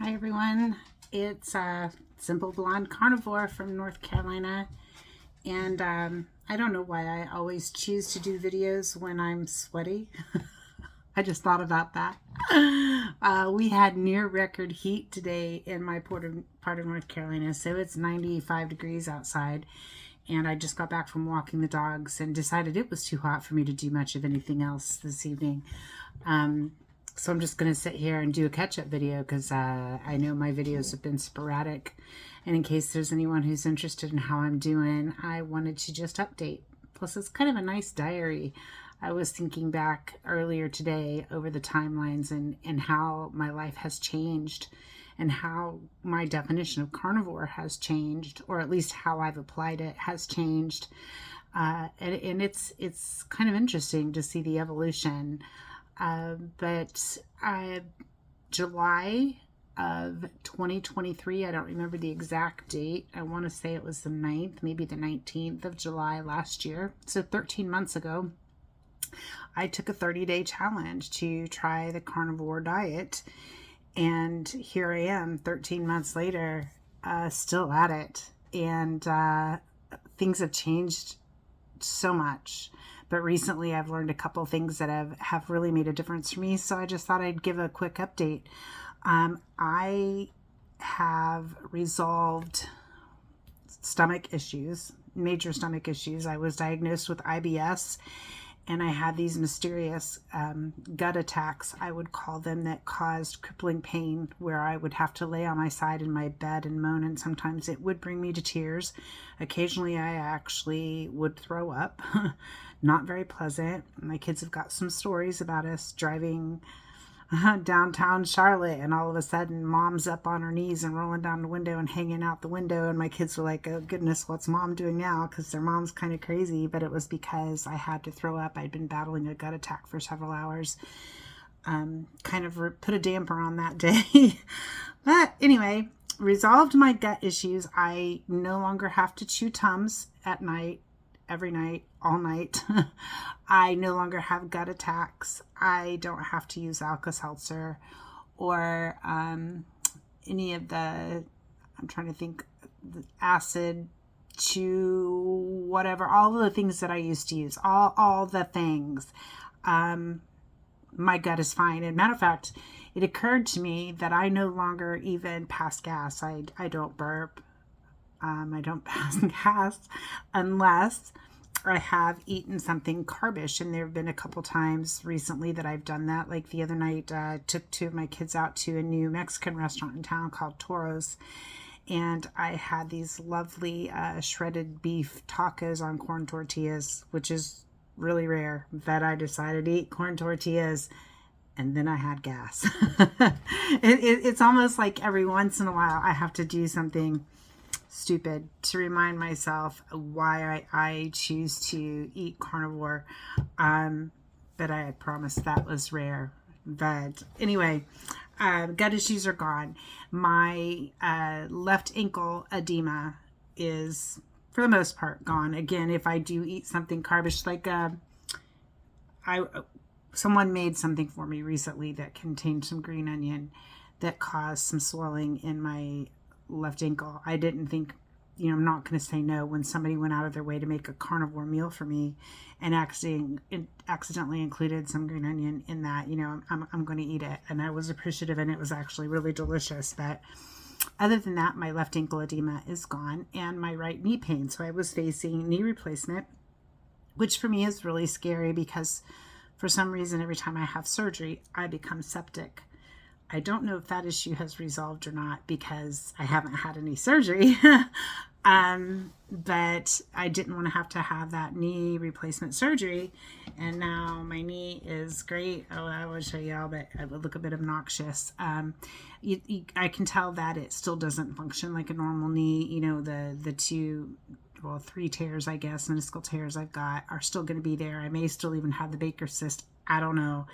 Hi everyone, it's Simple Blonde Carnivore from North Carolina, and I don't know why I always choose to do videos when I'm sweaty. I just thought about that. We had near record heat today in my part of North Carolina, so it's 95 degrees outside, and I just got back from walking the dogs and decided it was too hot for me to do much of anything else this evening. So I'm just going to sit here and do a catch-up video because I know my videos have been sporadic. And in case there's anyone who's interested in how I'm doing, I wanted to just update. Plus, it's kind of a nice diary. I was thinking back earlier today over the timelines and how my life has changed and how my definition of carnivore has changed, or at least how I've applied it has changed. And it's kind of interesting to see the evolution. But July of 2023, I don't remember the exact date. I want to say it was the 9th, maybe the 19th of July last year. So 13 months ago, I took a 30-day challenge to try the carnivore diet. And here I am 13 months later, still at it. And things have changed so much. But recently I've learned a couple things that have really made a difference for me. So I just thought I'd give a quick update. I have resolved stomach issues, major stomach issues. I was diagnosed with IBS, and I had these mysterious gut attacks, I would call them, that caused crippling pain where I would have to lay on my side in my bed and moan, and sometimes it would bring me to tears. Occasionally I actually would throw up. Not very pleasant. My kids have got some stories about us driving downtown Charlotte, and all of a sudden mom's up on her knees and rolling down the window and hanging out the window, and my kids were like, oh goodness, what's mom doing now, because their mom's kind of crazy. But it was because I had to throw up. I'd been battling a gut attack for several hours. Kind of put a damper on that day. But anyway, resolved my gut issues. I no longer have to chew Tums at night, every night, all night. I no longer have gut attacks. I don't have to use Alka-Seltzer or any of the, I'm trying to think, the acid, chew, whatever, all of the things that I used to use, all the things. My gut is fine. And matter of fact, it occurred to me that I no longer even pass gas. I don't burp. I don't pass gas unless I have eaten something carbish. And there have been a couple times recently that I've done that. Like the other night, I took two of my kids out to a new Mexican restaurant in town called Toro's. And I had these lovely shredded beef tacos on corn tortillas, which is really rare. But I decided to eat corn tortillas, and then I had gas. It's almost like every once in a while I have to do something stupid to remind myself why I choose to eat carnivore. But I had promised that was rare. But anyway, gut issues are gone. My left ankle edema is, for the most part, gone. Again, if I do eat something carbish, like someone made something for me recently that contained some green onion that caused some swelling in my left ankle. I didn't think, I'm not going to say no when somebody went out of their way to make a carnivore meal for me and accidentally included some green onion in that. I'm going to eat it. And I was appreciative, and it was actually really delicious. But other than that, my left ankle edema is gone, and my right knee pain. So I was facing knee replacement, which for me is really scary because for some reason, every time I have surgery, I become septic. I don't know if that issue has resolved or not because I haven't had any surgery. But I didn't want to have that knee replacement surgery. And now my knee is great. Oh, I will show y'all, but it would look a bit obnoxious. I can tell that it still doesn't function like a normal knee. The two, well, 3 tears, I guess, meniscal tears I've got are still going to be there. I may still even have the Baker's cyst. I don't know.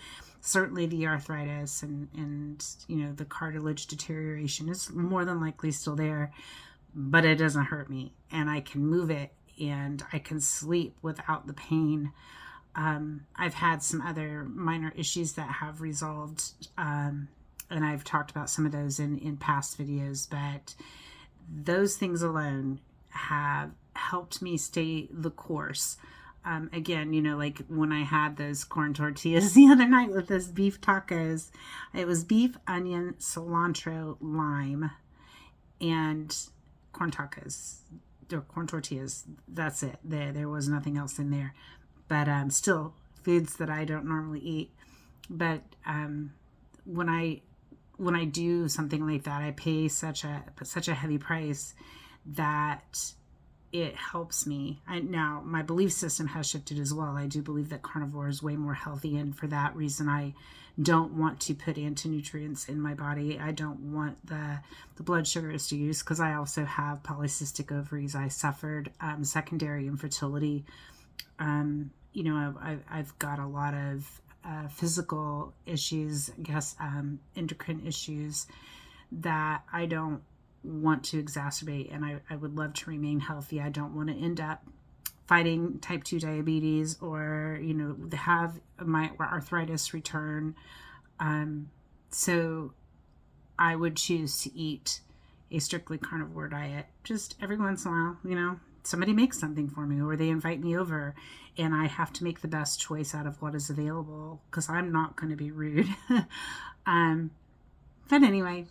Certainly the arthritis and the cartilage deterioration is more than likely still there, but it doesn't hurt me, and I can move it, and I can sleep without the pain. I've had some other minor issues that have resolved And I've talked about some of those in past videos, but those things alone have helped me stay the course. Again, like when I had those corn tortillas the other night with those beef tacos, it was beef, onion, cilantro, lime, and corn tacos or corn tortillas. That's it. There was nothing else in there, but still foods that I don't normally eat. But when I do something like that, I pay such a heavy price that it helps me. Now, my belief system has shifted as well. I do believe that carnivore is way more healthy, and for that reason, I don't want to put anti-nutrients in my body. I don't want the blood sugars to use, because I also have polycystic ovaries. I suffered secondary infertility. I've got a lot of physical issues, I guess, endocrine issues that I don't want to exacerbate, and I would love to remain healthy. I don't want to end up fighting type 2 diabetes or have my arthritis return. So I would choose to eat a strictly carnivore diet just every once in a while. Somebody makes something for me, or they invite me over, and I have to make the best choice out of what is available, because I'm not going to be rude. But anyway,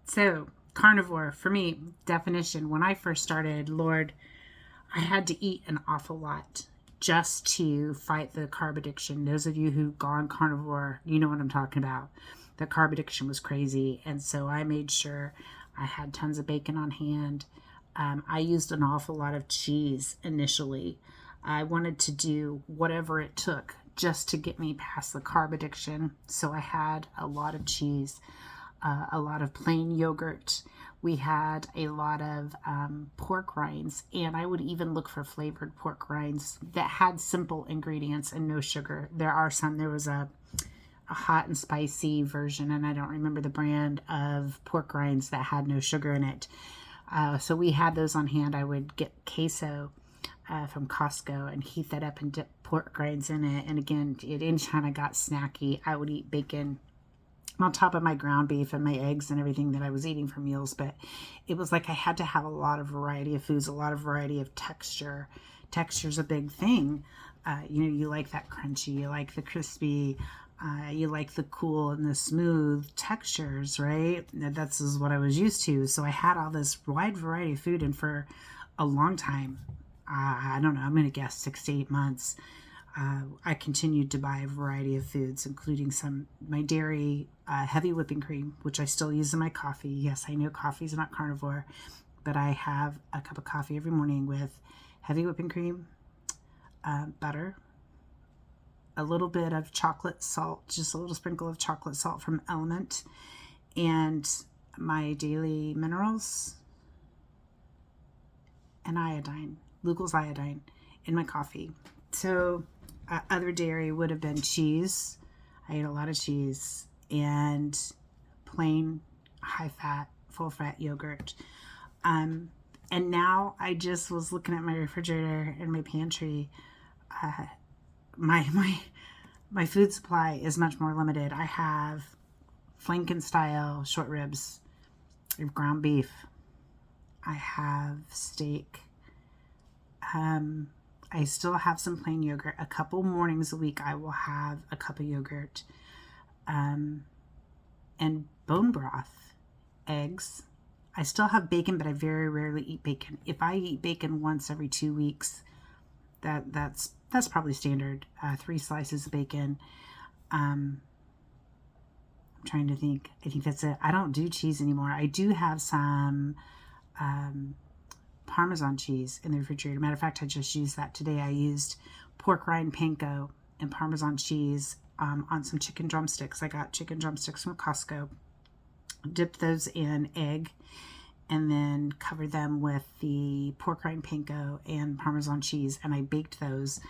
so carnivore, for me, definition, when I first started, Lord, I had to eat an awful lot just to fight the carb addiction. Those of you who've gone carnivore, you know what I'm talking about. The carb addiction was crazy, and so I made sure I had tons of bacon on hand. I used an awful lot of cheese initially. I wanted to do whatever it took just to get me past the carb addiction, so I had a lot of cheese. A lot of plain yogurt. We had a lot of pork rinds, and I would even look for flavored pork rinds that had simple ingredients and no sugar. There are some. There was a hot and spicy version, and I don't remember the brand, of pork rinds that had no sugar in it. So we had those on hand. I would get queso from Costco and heat that up and dip pork rinds in it. And again, anytime I got snacky, I would eat bacon on top of my ground beef and my eggs and everything that I was eating for meals. But it was like I had to have a lot of variety of foods, a lot of variety of texture. Texture's a big thing. You like that crunchy, you like the crispy, you like the cool and the smooth textures, right? That's is what I was used to. So I had all this wide variety of food, and for a long time, I don't know, I'm going to guess 6 to 8 months, I continued to buy a variety of foods, including my dairy, heavy whipping cream, which I still use in my coffee. Yes, I know coffee is not carnivore, but I have a cup of coffee every morning with heavy whipping cream, butter, a little bit of chocolate salt, just a little sprinkle of chocolate salt from Element, and my daily minerals, and iodine, Lugol's iodine, in my coffee. So other dairy would have been cheese. I ate a lot of cheese, and plain high-fat, full-fat yogurt. And now I just was looking at my refrigerator and my pantry. My food supply is much more limited. I have Flanken-style short ribs, ground beef. I have steak. I still have some plain yogurt. A couple mornings a week, I will have a cup of yogurt, and bone broth, eggs. I still have bacon, but I very rarely eat bacon. If I eat bacon once every 2 weeks, that's probably standard. 3 slices of bacon. I'm trying to think. I think that's it. I don't do cheese anymore. I do have some Parmesan cheese in the refrigerator. Matter of fact, I just used that today. I used pork rind panko and Parmesan cheese on some chicken drumsticks. I got chicken drumsticks from Costco. Dipped those in egg and then covered them with the pork rind panko and Parmesan cheese, and I baked those.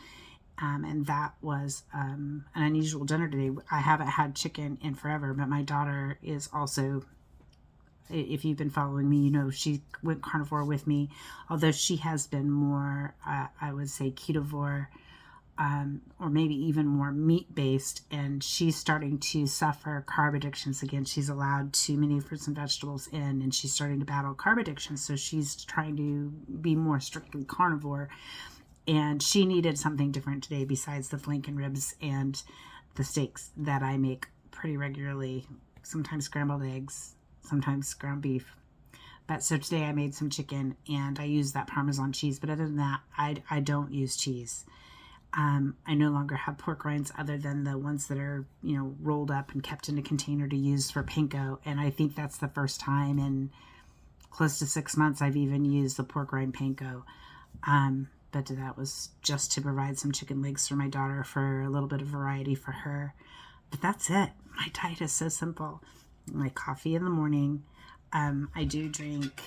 And that was an unusual dinner today. I haven't had chicken in forever, but my daughter is also, if you've been following me, she went carnivore with me, although she has been more, I would say, ketovore or maybe even more meat-based, and she's starting to suffer carb addictions again. She's allowed too many fruits and vegetables in, and she's starting to battle carb addiction, so she's trying to be more strictly carnivore, and she needed something different today besides the flank and ribs and the steaks that I make pretty regularly, sometimes scrambled eggs, sometimes ground beef. But so today I made some chicken, and I use that Parmesan cheese, but other than that, I don't use cheese. I no longer have pork rinds other than the ones that are, rolled up and kept in a container to use for panko. And I think that's the first time in close to 6 months I've even used the pork rind panko. But that was just to provide some chicken legs for my daughter for a little bit of variety for her. But that's it. My diet is so simple. My coffee in the morning. I do drink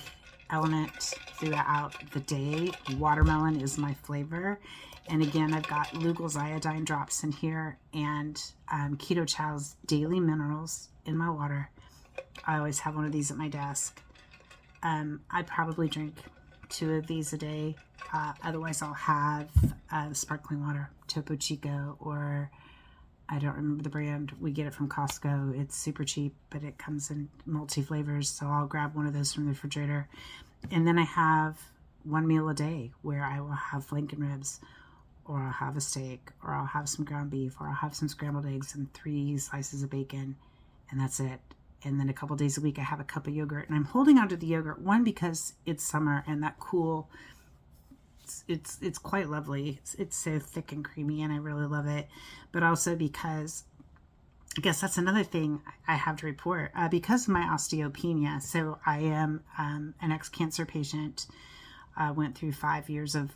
Element throughout the day. Watermelon is my flavor. And again, I've got Lugel's iodine drops in here and Keto Chow's daily minerals in my water. I always have one of these at my desk. I probably drink 2 of these a day. Otherwise, I'll have sparkling water, Topo Chico, or I don't remember the brand. We get it from Costco. It's super cheap, but it comes in multi-flavors. So I'll grab one of those from the refrigerator. And then I have one meal a day where I will have flank and ribs, or I'll have a steak, or I'll have some ground beef, or I'll have some scrambled eggs and 3 slices of bacon, and that's it. And then a couple days a week I have a cup of yogurt. And I'm holding on to the yogurt, one, because it's summer and that cool, it's quite lovely. It's so thick and creamy and I really love it. But also because I guess that's another thing I have to report. Because of my osteopenia, so I am an ex-cancer patient. Went through 5 years of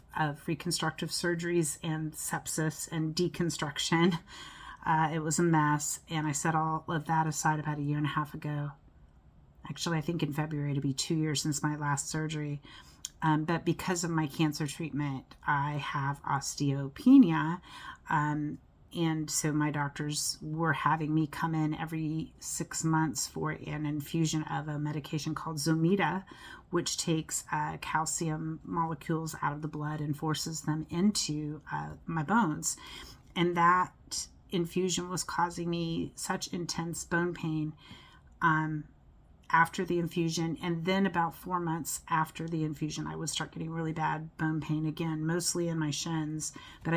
reconstructive surgeries and sepsis and deconstruction. It was a mess, and I set all of that aside about 1.5 years ago. Actually, I think in February it'll be 2 years since my last surgery. But because of my cancer treatment, I have osteopenia. And so my doctors were having me come in every 6 months for an infusion of a medication called Zometa, which takes calcium molecules out of the blood and forces them into my bones. And that infusion was causing me such intense bone pain after the infusion. And then about 4 months after the infusion, I would start getting really bad bone pain again, mostly in my shins. But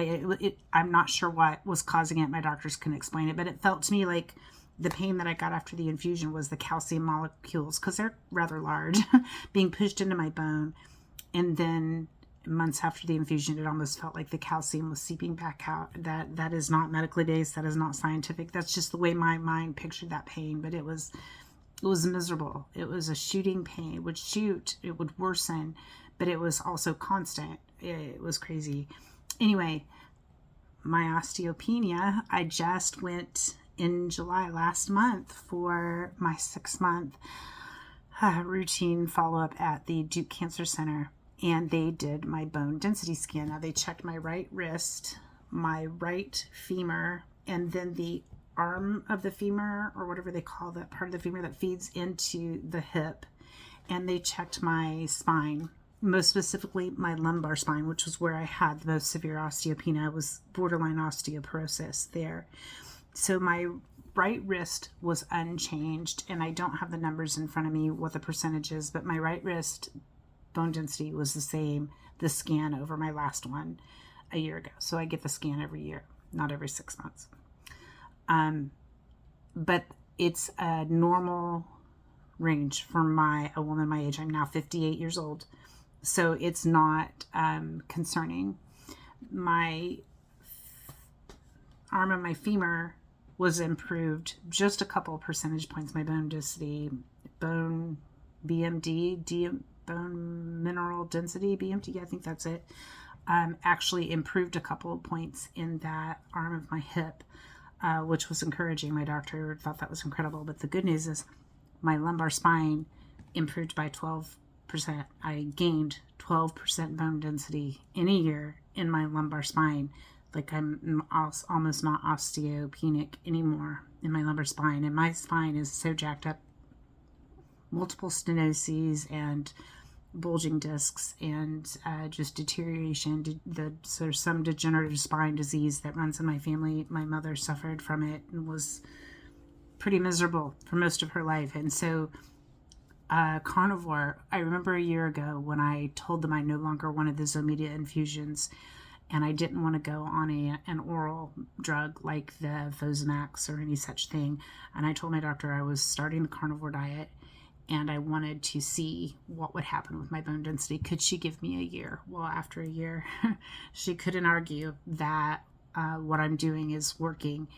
I'm not sure what was causing it. My doctors couldn't explain it, but it felt to me like the pain that I got after the infusion was the calcium molecules, because they're rather large, being pushed into my bone. And then months after the infusion, it almost felt like the calcium was seeping back out. That is not medically based. That is not scientific. That's just the way my mind pictured that pain. But it was miserable. It was a shooting pain. It would shoot. It would worsen. But it was also constant. It was crazy. Anyway, my osteopenia, I just went in July last month for my 6-month routine follow-up at the Duke Cancer Center. And they did my bone density scan. Now they checked my right wrist, my right femur, and then the arm of the femur, or whatever they call that part of the femur that feeds into the hip. And they checked my spine, most specifically my lumbar spine, which was where I had the most severe osteopenia. I was borderline osteoporosis there. So my right wrist was unchanged, and I don't have the numbers in front of me, what the percentage is, but my right wrist bone density was the same, the scan over my last one a year ago. So I get the scan every year, not every 6 months. But it's a normal range for a woman my age. I'm now 58 years old. So it's not concerning. My arm of my femur was improved just a couple of percentage points. My bone density, bone BMD, bone mineral density, BMD, I think that's it, actually improved a couple of points in that arm of my hip, which was encouraging. My doctor thought that was incredible. But the good news is my lumbar spine improved by 12%. I gained 12% bone density in a year in my lumbar spine. Like I'm almost not osteopenic anymore in my lumbar spine. And my spine is so jacked up, multiple stenoses and bulging discs and just deterioration. There's some degenerative spine disease that runs in my family. My mother suffered from it and was pretty miserable for most of her life. And so Carnivore, I remember a year ago when I told them I no longer wanted the Zomedia infusions and I didn't want to go on an oral drug like the Fosamax or any such thing. And I told my doctor I was starting the carnivore diet and I wanted to see what would happen with my bone density. Could she give me a year? Well, after a year, she couldn't argue that what I'm doing is working.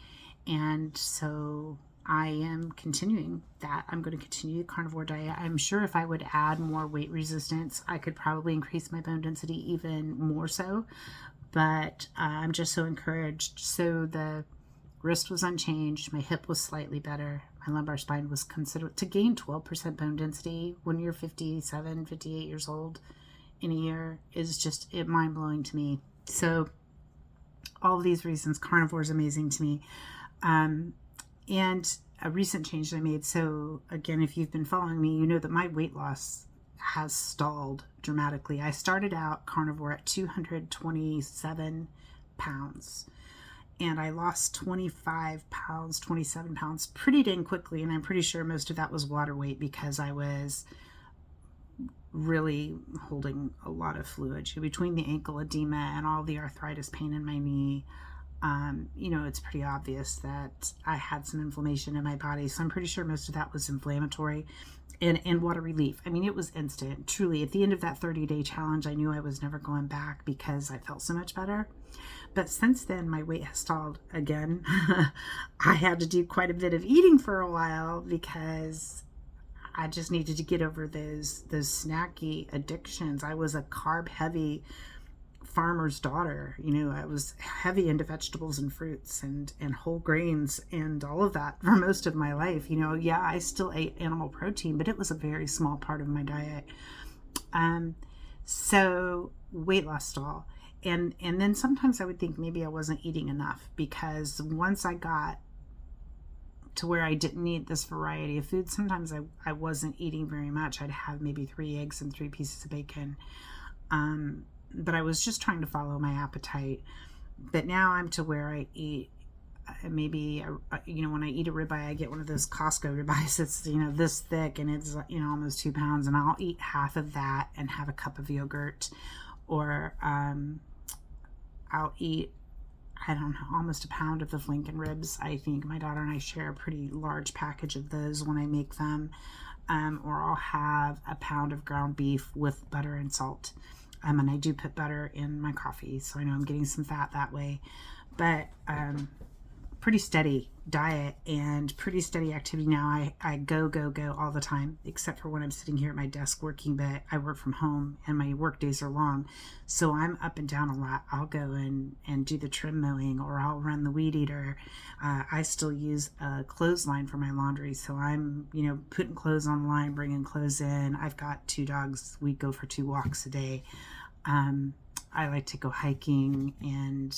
And so I am continuing that. I'm going to continue the carnivore diet. I'm sure if I would add more weight resistance, I could probably increase my bone density even more so. But I'm just so encouraged. So the wrist was unchanged. My hip was slightly better. My lumbar spine was considered to gain 12% bone density when you're 57, 58 years old in a year is just mind blowing to me. So all of these reasons, carnivore is amazing to me. And a recent change that I made. So again, if you've been following me, you know that my weight loss has stalled dramatically. I started out carnivore at 227 pounds. And I lost 25 pounds, 27 pounds pretty dang quickly. And I'm pretty sure most of that was water weight because I was really holding a lot of fluid. Between the ankle edema and all the arthritis pain in my knee, it's pretty obvious that I had some inflammation in my body. So I'm pretty sure most of that was inflammatory and water relief. I mean, it was instant. Truly, at the end of that 30-day challenge, I knew I was never going back because I felt so much better. But since then, my weight has stalled again. I had to do quite a bit of eating for a while because I just needed to get over those snacky addictions. I was a carb-heavy farmer's daughter. I was heavy into vegetables and fruits and whole grains and all of that for most of my life. I still ate animal protein, but it was a very small part of my diet. So weight loss stall. And then sometimes I would think maybe I wasn't eating enough because once I got to where I didn't need this variety of food, sometimes I wasn't eating very much. I'd have maybe 3 eggs and 3 pieces of bacon. But I was just trying to follow my appetite. But now I'm to where I eat maybe, when I eat a ribeye, I get one of those Costco ribeyes that's, this thick and it's, almost 2 pounds. And I'll eat half of that and have a cup of yogurt. Or I'll eat, I don't know, almost a pound of the flanken ribs. I think my daughter and I share a pretty large package of those when I make them. Or I'll have a pound of ground beef with butter and salt. And I do put butter in my coffee, so I know I'm getting some fat that way. But pretty steady diet and pretty steady activity now. I go all the time, except for when I'm sitting here at my desk working, but I work from home and my work days are long. So I'm up and down a lot. I'll go and do the trim mowing or I'll run the weed eater. I still use a clothesline for my laundry. So I'm, putting clothes on the line, bringing clothes in. I've got 2 dogs. We go for 2 walks a day. I like to go hiking and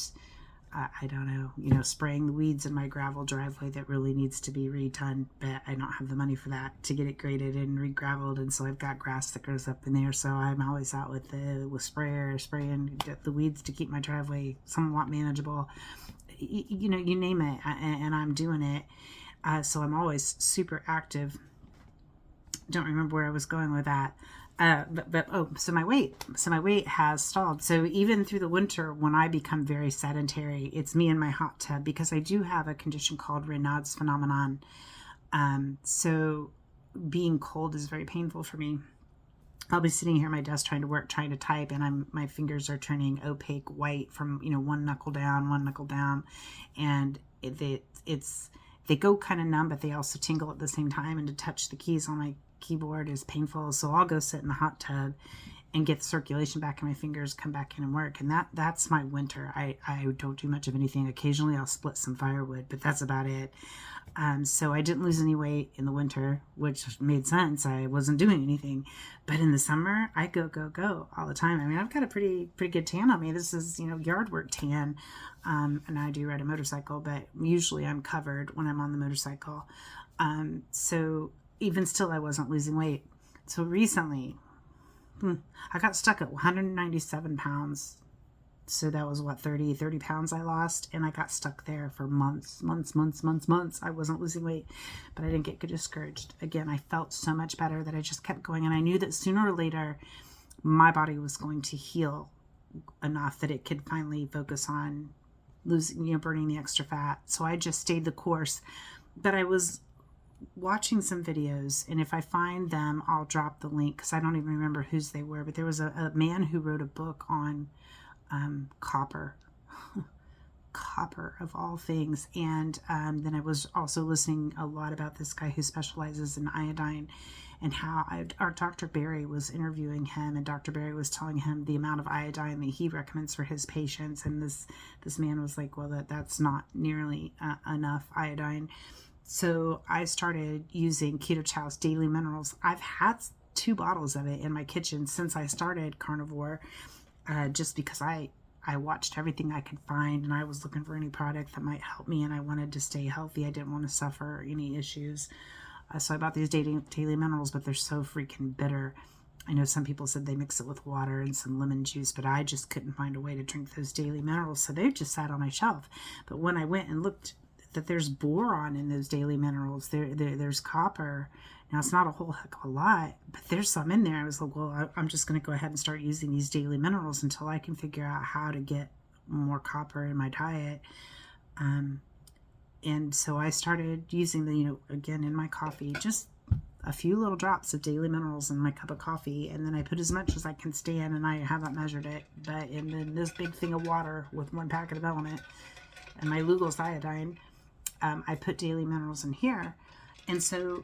I don't know, spraying the weeds in my gravel driveway that really needs to be redone, but I don't have the money for that to get it graded and re-graveled, and so I've got grass that grows up in there, so I'm always out with sprayer, spraying the weeds to keep my driveway somewhat manageable. You name it, and I'm doing it, so I'm always super active. Don't remember where I was going with that. So my weight has stalled. So even through the winter, when I become very sedentary, it's me in my hot tub because I do have a condition called Raynaud's phenomenon. So being cold is very painful for me. I'll be sitting here at my desk trying to type, and my fingers are turning opaque white from, one knuckle down, and they go kind of numb, but they also tingle at the same time, and to touch the keys on my keyboard is painful. So I'll go sit in the hot tub and get the circulation back in my fingers, come back in and work. And that's my winter. I don't do much of anything. Occasionally I'll split some firewood, but that's about it. So I didn't lose any weight in the winter, which made sense. I wasn't doing anything. But in the summer, I go all the time. I mean, I've got a pretty good tan on me. This is, yard work tan. And I do ride a motorcycle, but usually I'm covered when I'm on the motorcycle. So even still, I wasn't losing weight. So recently, I got stuck at 197 pounds. So that was what, 30 pounds I lost. And I got stuck there for months. I wasn't losing weight, but I didn't get discouraged. Again, I felt so much better that I just kept going. And I knew that sooner or later, my body was going to heal enough that it could finally focus on losing, burning the extra fat. So I just stayed the course. But I was watching some videos, and if I find them, I'll drop the link because I don't even remember whose they were. But there was a man who wrote a book on copper. Copper of all things. And then I was also listening a lot about this guy who specializes in iodine, and how our Dr. Barry was interviewing him, and Dr. Barry was telling him the amount of iodine that he recommends for his patients. And this man was like, well, that's not nearly enough iodine. So I started using Keto Chow's Daily Minerals. I've had 2 bottles of it in my kitchen since I started Carnivore, just because I watched everything I could find, and I was looking for any product that might help me, and I wanted to stay healthy. I didn't want to suffer any issues. So I bought these daily minerals, but they're so freaking bitter. I know some people said they mix it with water and some lemon juice, but I just couldn't find a way to drink those daily minerals. So they just sat on my shelf. But when I went and looked that there's boron in those daily minerals, there's copper. Now, it's not a whole heck of a lot, but there's some in there. I was like, well, I'm just going to go ahead and start using these daily minerals until I can figure out how to get more copper in my diet. And so I started using again, in my coffee, just a few little drops of daily minerals in my cup of coffee. And then I put as much as I can stand, and I haven't measured it, but in this big thing of water with 1 packet of Element and my Lugol's iodine, I put daily minerals in here. And so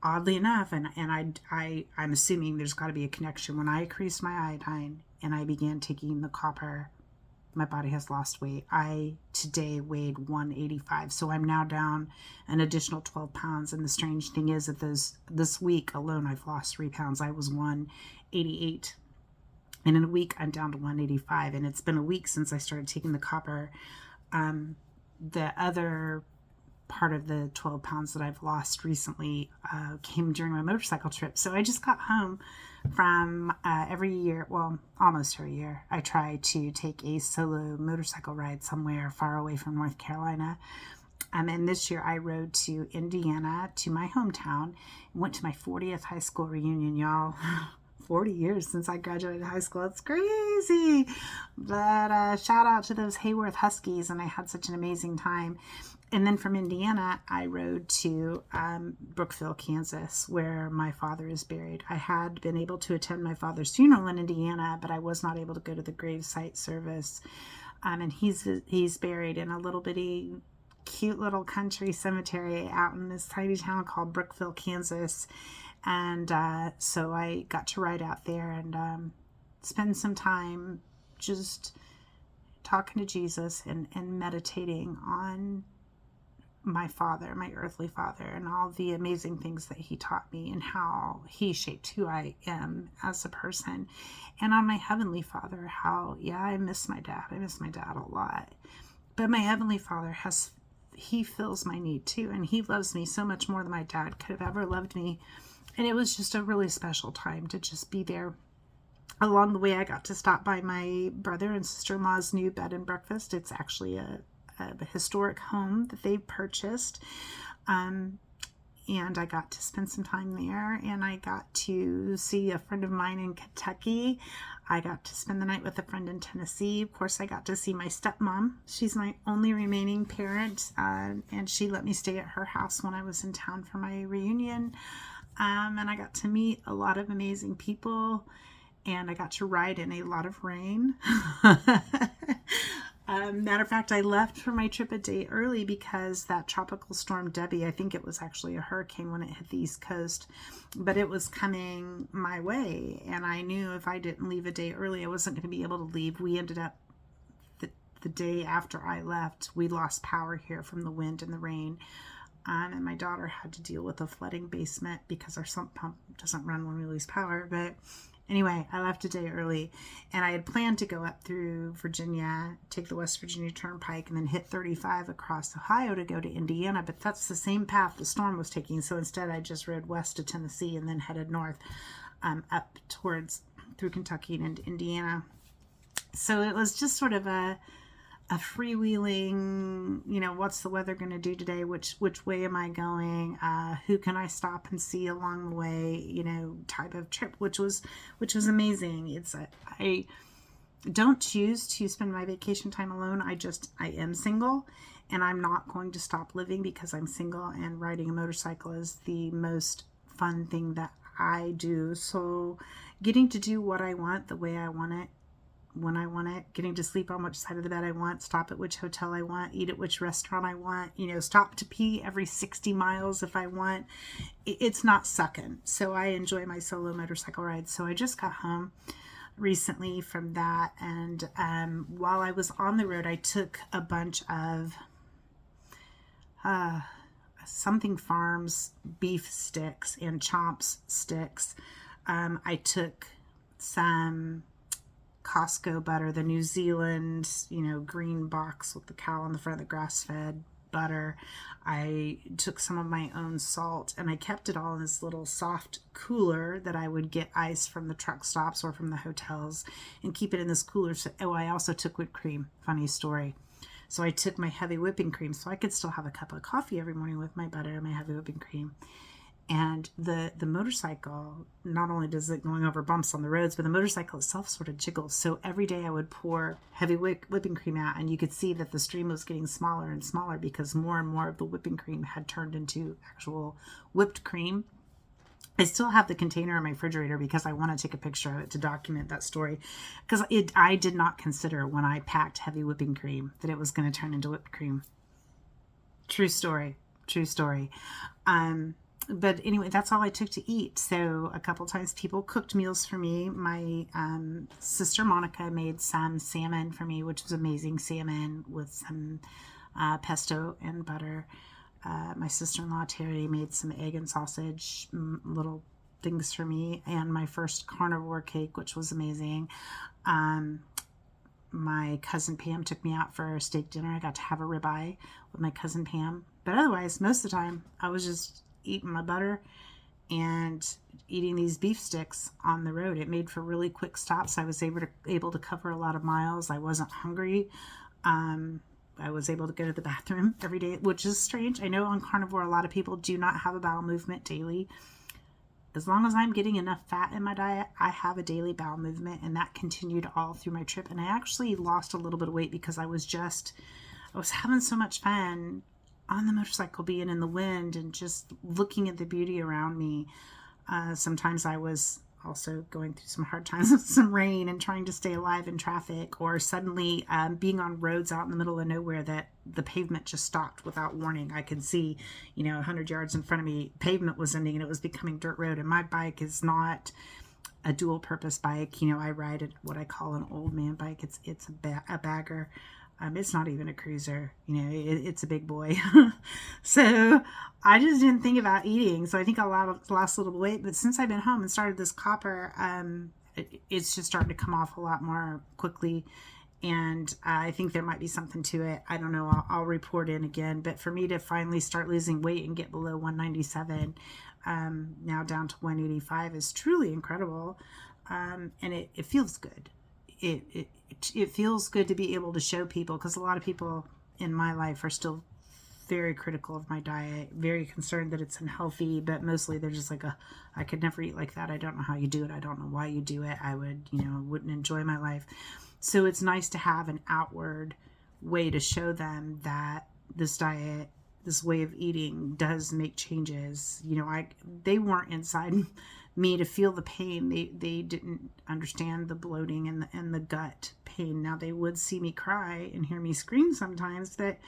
oddly enough, and I'm assuming there's got to be a connection. When I increased my iodine and I began taking the copper, my body has lost weight. I today weighed 185, so I'm now down an additional 12 pounds. And the strange thing is that this week alone, I've lost 3 pounds. I was 188, and in a week I'm down to 185. And it's been a week since I started taking the copper. The other part of the 12 pounds that I've lost recently came during my motorcycle trip. So I just got home from every year, well, almost every year, I try to take a solo motorcycle ride somewhere far away from North Carolina. And this year I rode to Indiana, to my hometown, and went to my 40th high school reunion, y'all. 40 years since I graduated high school. It's crazy. But shout out to those Hayworth Huskies, and I had such an amazing time. And then from Indiana, I rode to Brookville, Kansas, where my father is buried. I had been able to attend my father's funeral in Indiana, but I was not able to go to the gravesite service. And he's buried in a little bitty, cute little country cemetery out in this tiny town called Brookville, Kansas. And so I got to ride out there and spend some time just talking to Jesus and meditating on my father, my earthly father, and all the amazing things that he taught me and how he shaped who I am as a person. And on my heavenly father, how, I miss my dad. I miss my dad a lot. But my heavenly father he fills my need too. And he loves me so much more than my dad could have ever loved me. And it was just a really special time to just be there. Along the way, I got to stop by my brother and sister-in-law's new bed and breakfast. It's actually a historic home that they purchased. And I got to spend some time there. And I got to see a friend of mine in Kentucky. I got to spend the night with a friend in Tennessee. Of course, I got to see my stepmom. She's my only remaining parent. And she let me stay at her house when I was in town for my reunion. And I got to meet a lot of amazing people, and I got to ride in a lot of rain. Matter of fact, I left for my trip a day early because that tropical storm Debbie, I think it was actually a hurricane when it hit the East Coast, but it was coming my way, and I knew if I didn't leave a day early, I wasn't going to be able to leave. We ended up, the day after I left, we lost power here from the wind and the rain. And my daughter had to deal with a flooding basement because our sump pump doesn't run when we lose power. But anyway, I left a day early, and I had planned to go up through Virginia, take the West Virginia Turnpike, and then hit 35 across Ohio to go to Indiana. But that's the same path the storm was taking. So instead, I just rode west to Tennessee and then headed north up towards through Kentucky and into Indiana. So it was just sort of a freewheeling, what's the weather going to do today? Which way am I going? Who can I stop and see along the way? Type of trip, which was amazing. I don't choose to spend my vacation time alone. I am single, and I'm not going to stop living because I'm single, and riding a motorcycle is the most fun thing that I do. So getting to do what I want the way I want it, when I want it, getting to sleep on which side of the bed I want, stop at which hotel I want, eat at which restaurant I want, stop to pee every 60 miles if I want. It's not sucking. So I enjoy my solo motorcycle rides. So I just got home recently from that, and while I was on the road, I took a bunch of Something Farms beef sticks and Chomps sticks. I took some Costco butter, the New Zealand, green box with the cow on the front, the grass-fed butter. I took some of my own salt, and I kept it all in this little soft cooler that I would get ice from the truck stops or from the hotels and keep it in this cooler. So, I also took whipped cream. Funny story. So I took my heavy whipping cream so I could still have a cup of coffee every morning with my butter and my heavy whipping cream. And the motorcycle, not only does it going over bumps on the roads, but the motorcycle itself sort of jiggles. So every day I would pour heavy whipping cream out, and you could see that the stream was getting smaller and smaller because more and more of the whipping cream had turned into actual whipped cream. I still have the container in my refrigerator because I want to take a picture of it to document that story. Because I did not consider when I packed heavy whipping cream that it was going to turn into whipped cream. True story. But anyway, that's all I took to eat. So a couple times people cooked meals for me. My sister Monica made some salmon for me, which was amazing. Salmon with some pesto and butter. My sister-in-law Terry made some egg and sausage little things for me, and my first carnivore cake, which was amazing. My cousin Pam took me out for a steak dinner. I got to have a ribeye with my cousin Pam. But otherwise, most of the time, I was just eating my butter and eating these beef sticks on the road. It made for really quick stops. I was able to cover a lot of miles. I wasn't hungry. I was able to go to the bathroom every day, which is strange. I know on Carnivore, a lot of people do not have a bowel movement daily. As long as I'm getting enough fat in my diet, I have a daily bowel movement, and that continued all through my trip. And I actually lost a little bit of weight because I was having so much fun on the motorcycle, being in the wind and just looking at the beauty around me. Sometimes I was also going through some hard times with some rain and trying to stay alive in traffic, or suddenly being on roads out in the middle of nowhere that the pavement just stopped without warning. I could see, 100 yards in front of me, pavement was ending and it was becoming dirt road. And my bike is not a dual purpose bike. I ride what I call an old man bike. It's a bagger. It's not even a cruiser, it's a big boy. So I just didn't think about eating. So I think I lost a little weight, but since I've been home and started this copper, it's just starting to come off a lot more quickly. And I think there might be something to it. I don't know. I'll report in again. But for me to finally start losing weight and get below 197, now down to 185 is truly incredible. And it feels good. It feels good to be able to show people, because a lot of people in my life are still very critical of my diet, very concerned that it's unhealthy, but mostly they're just like, I could never eat like that. I don't know how you do it. I don't know why you do it. I wouldn't enjoy my life. So it's nice to have an outward way to show them that this diet, this way of eating does make changes. They weren't inside me to feel the pain. They didn't understand the bloating and the gut pain. Now they would see me cry and hear me scream sometimes, but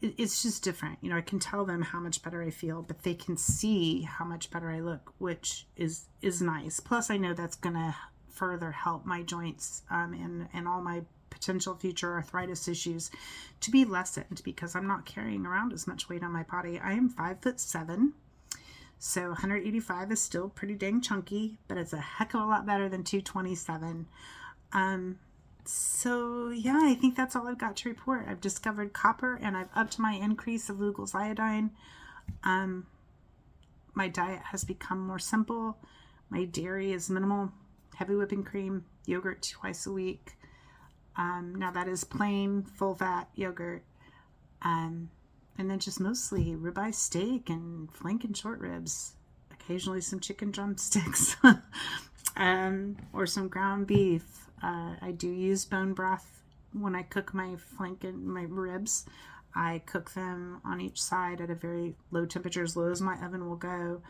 it's just different. I can tell them how much better I feel, but they can see how much better I look, which is nice. Plus I know that's going to further help my joints and all my potential future arthritis issues to be lessened, because I'm not carrying around as much weight on my body. I am 5'7". So 185 is still pretty dang chunky, but it's a heck of a lot better than 227. So yeah, I think that's all I've got to report. I've discovered copper, and I've upped my increase of Lugol's iodine. My diet has become more simple. My dairy is minimal. heavy whipping cream, yogurt twice a week. Now that is plain full fat yogurt. And then just mostly ribeye steak and flank and short ribs. Occasionally some chicken drumsticks or some ground beef. I do use bone broth when I cook my flank and my ribs. I cook them on each side at a very low temperature, as low as my oven will go,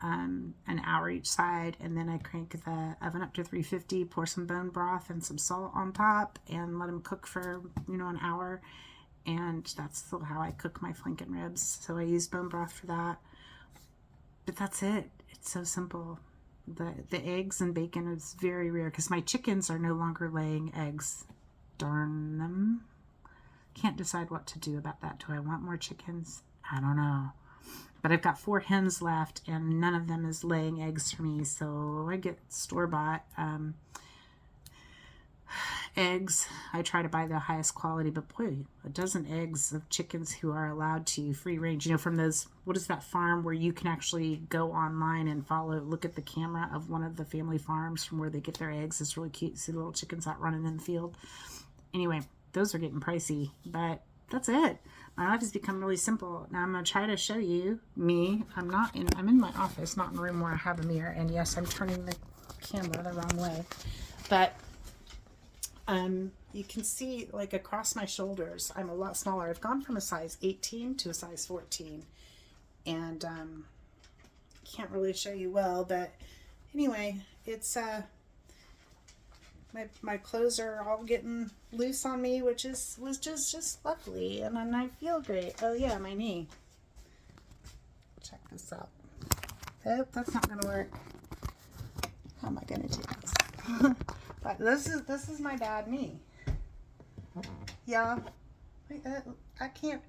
an hour each side, and then I crank the oven up to 350, pour some bone broth and some salt on top, and let them cook for an hour. And that's how I cook my flank and ribs. So I use bone broth for that. But that's it. It's so simple. The eggs and bacon is very rare because my chickens are no longer laying eggs. Darn them. Can't decide what to do about that. Do I want more chickens? I don't know. But I've got 4 hens left and none of them is laying eggs for me. So I get store-bought eggs. I try to buy the highest quality, but boy, a dozen eggs of chickens who are allowed to free range, from those, what is that farm where you can actually go online and look at the camera of one of the family farms from where they get their eggs. It's really cute. See the little chickens out running in the field. Anyway, those are getting pricey, but that's it. My life has become really simple. Now I'm going to try to show you me. I'm in my office, not in a room where I have a mirror. And yes, I'm turning the camera the wrong way, but you can see like across my shoulders, I'm a lot smaller. I've gone from a size 18 to a size 14, and can't really show you well, but anyway, it's my clothes are all getting loose on me, which was just lovely, and then I feel great. Oh yeah, my knee. Check this out. Oh, that's not gonna work. How am I gonna do this? But this is my bad knee. Yeah, I can't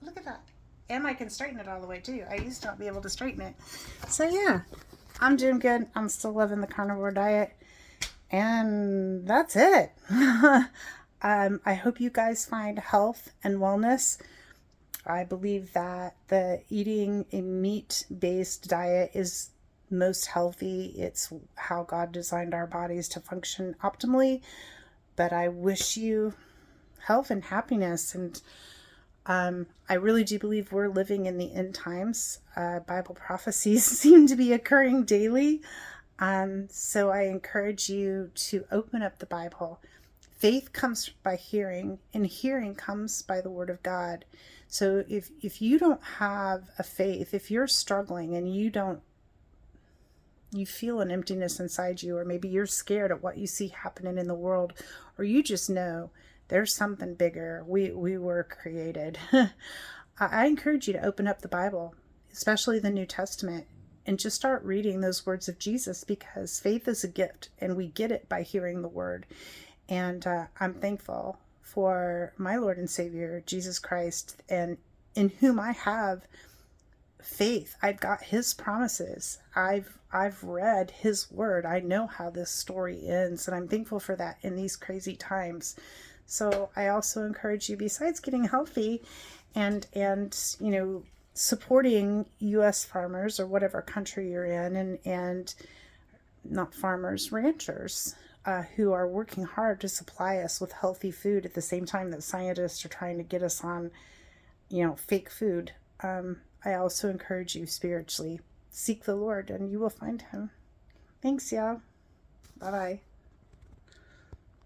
look at that, and I can straighten it all the way too. I used to not be able to straighten it. So yeah, I'm doing good. I'm still loving the carnivore diet, and that's it. I hope you guys find health and wellness. I believe that eating a meat-based diet is most healthy. It's how God designed our bodies to function optimally. But I wish you health and happiness. And I really do believe we're living in the end times. Bible prophecies seem to be occurring daily. So I encourage you to open up the Bible. Faith comes by hearing, and hearing comes by the Word of God. So if you don't have a faith, if you're struggling and you feel an emptiness inside you, or maybe you're scared at what you see happening in the world, or you just know there's something bigger. We were created. I encourage you to open up the Bible, especially the New Testament, and just start reading those words of Jesus, because faith is a gift and we get it by hearing the word. And I'm thankful for my Lord and Savior, Jesus Christ, and in whom I have faith. I've got his promises. I've read his word. I know how this story ends, and I'm thankful for that in these crazy times. So I also encourage you, besides getting healthy and supporting U.S. farmers or whatever country you're in, and not farmers, ranchers, who are working hard to supply us with healthy food at the same time that scientists are trying to get us on, fake food. I also encourage you spiritually, seek the Lord and you will find him. Thanks, y'all. Bye-bye.